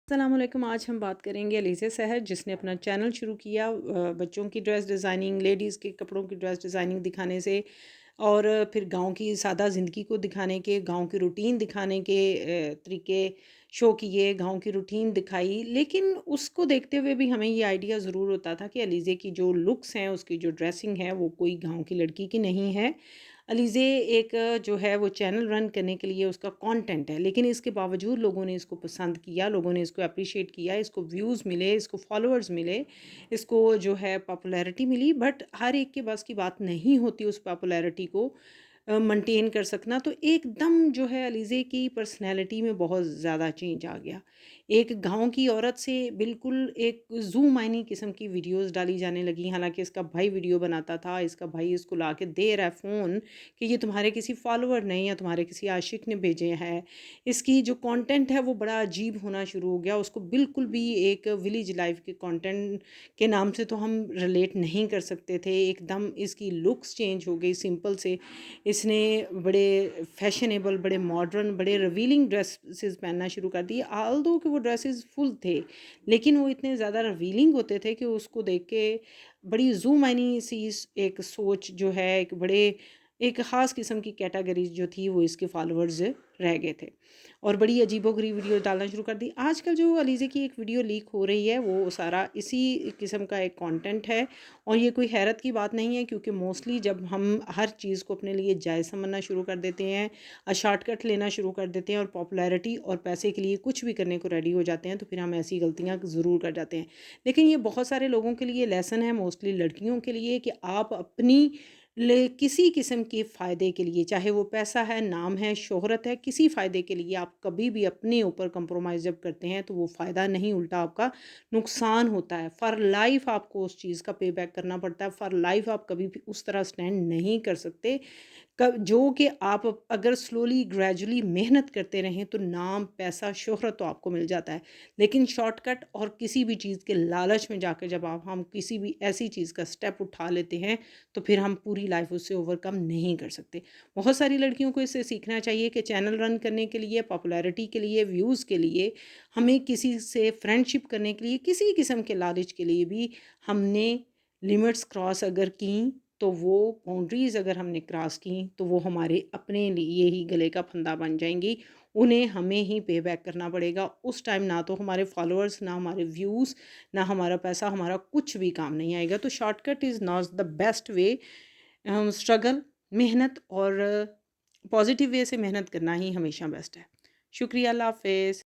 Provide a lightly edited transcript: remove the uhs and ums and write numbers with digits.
अस्सलामुअलैकुम। आज हम बात करेंगे अलीज़ा सहर जिसने अपना चैनल शुरू किया बच्चों की ड्रेस डिज़ाइनिंग, लेडीज़ के कपड़ों की ड्रेस डिज़ाइनिंग दिखाने से और फिर गांव की सादा ज़िंदगी को दिखाने के, गांव की रूटीन दिखाने के तरीके शो किए, गांव की रूटीन दिखाई। लेकिन उसको देखते हुए भी हमें ये आइडिया ज़रूर होता था कि अलीज़े की जो लुक्स हैं, उसकी जो ड्रेसिंग है, वो कोई गांव की लड़की की नहीं है। अलीज़े एक जो है वो चैनल रन करने के लिए उसका कंटेंट है, लेकिन इसके बावजूद लोगों ने इसको पसंद किया, लोगों ने इसको एप्रिशिएट किया, इसको व्यूज़ मिले, इसको फॉलोअर्स मिले, इसको जो है पॉपुलैरिटी मिली। बट हर एक के बस की बात नहीं होती उस पॉपुलैरिटी को मेंटेन कर सकना। तो एकदम जो है अलीज़े की पर्सनैलिटी में बहुत ज़्यादा चेंज आ गया। एक गाँव की औरत से बिल्कुल एक ज़ूम आइनी किस्म की वीडियोज़ डाली जाने लगी। हालाँकि इसका भाई वीडियो बनाता था, इसका भाई इसको ला के दे रहा है फ़ोन कि ये तुम्हारे किसी फॉलोवर ने या तुम्हारे किसी आशिक ने भेजे हैं। इसकी जो कंटेंट है वो बड़ा अजीब होना शुरू हो गया। उसको बिल्कुल भी एक विलेज लाइफ़ के कंटेंट के नाम से तो हम रिलेट नहीं कर सकते थे। एकदम इसकी लुक्स चेंज हो गई सिंपल से। इसने बड़े फैशनेबल, बड़े मॉडर्न, बड़े रिवीलिंग ड्रेसेस पहनना शुरू कर दिए। ऑल्दो कि वो ड्रेसेस फुल थे, लेकिन वो इतने ज़्यादा रिवीलिंग होते थे कि उसको देख के बड़ी ज़ूम-आइनी सी एक सोच जो है, एक ख़ास किस्म की कैटेगरी जो थी वो इसके फॉलोअर्स रह गए थे और बड़ी अजीबो-गरीब वीडियो डालना शुरू कर दी। आजकल जो अलीज़े की एक वीडियो लीक हो रही है वो सारा इसी किस्म का एक कंटेंट है और ये कोई हैरत की बात नहीं है, क्योंकि मोस्टली जब हम हर चीज़ को अपने लिए जायज़ समझना शुरू कर देते हैं, शॉर्टकट लेना शुरू कर देते हैं और पॉपुलैरिटी और पैसे के लिए कुछ भी करने को रेडी हो जाते हैं, तो फिर हम ऐसी गलतियाँ ज़रूर कर जाते हैं। लेकिन ये बहुत सारे लोगों के लिए लेसन है, मोस्टली लड़कियों के लिए, कि आप अपनी किसी किस्म के फ़ायदे के लिए, चाहे वो पैसा है, नाम है, शोहरत है, किसी फ़ायदे के लिए आप कभी भी अपने ऊपर कंप्रोमाइज़ जब करते हैं तो वो फ़ायदा नहीं, उल्टा आपका नुकसान होता है। फॉर लाइफ़ आपको उस चीज़ का पे बैक करना पड़ता है। फॉर लाइफ़ आप कभी भी उस तरह स्टैंड नहीं कर सकते। कब जो कि आप अगर स्लोली ग्रेजुअली मेहनत करते रहें तो नाम, पैसा, शोहरत तो आपको मिल जाता है। लेकिन शॉर्टकट और किसी भी चीज़ के लालच में जाकर जब हम किसी भी ऐसी चीज़ का स्टेप उठा लेते हैं, तो फिर हम पूरी लाइफ़ उससे ओवरकम नहीं कर सकते। बहुत सारी लड़कियों को इससे सीखना चाहिए कि चैनल रन करने के लिए, पॉपुलैरिटी के लिए, व्यूज़ के लिए, हमें किसी से फ्रेंडशिप करने के लिए, किसी किस्म के लालच के लिए भी हमने लिमिट्स क्रॉस अगर की, तो वो बाउंड्रीज़ अगर हमने क्रॉस की तो वो हमारे अपने लिए ही गले का फंदा बन जाएंगी। उन्हें हमें ही पे बैक करना पड़ेगा। उस टाइम ना तो हमारे फॉलोअर्स, ना हमारे व्यूज़, ना हमारा पैसा, हमारा कुछ भी काम नहीं आएगा। तो shortcut is not the best way. Struggle, मेहनत और पॉजिटिव वे से मेहनत करना ही हमेशा बेस्ट है। शुक्रिया, अल्लाह हाफ़िज़।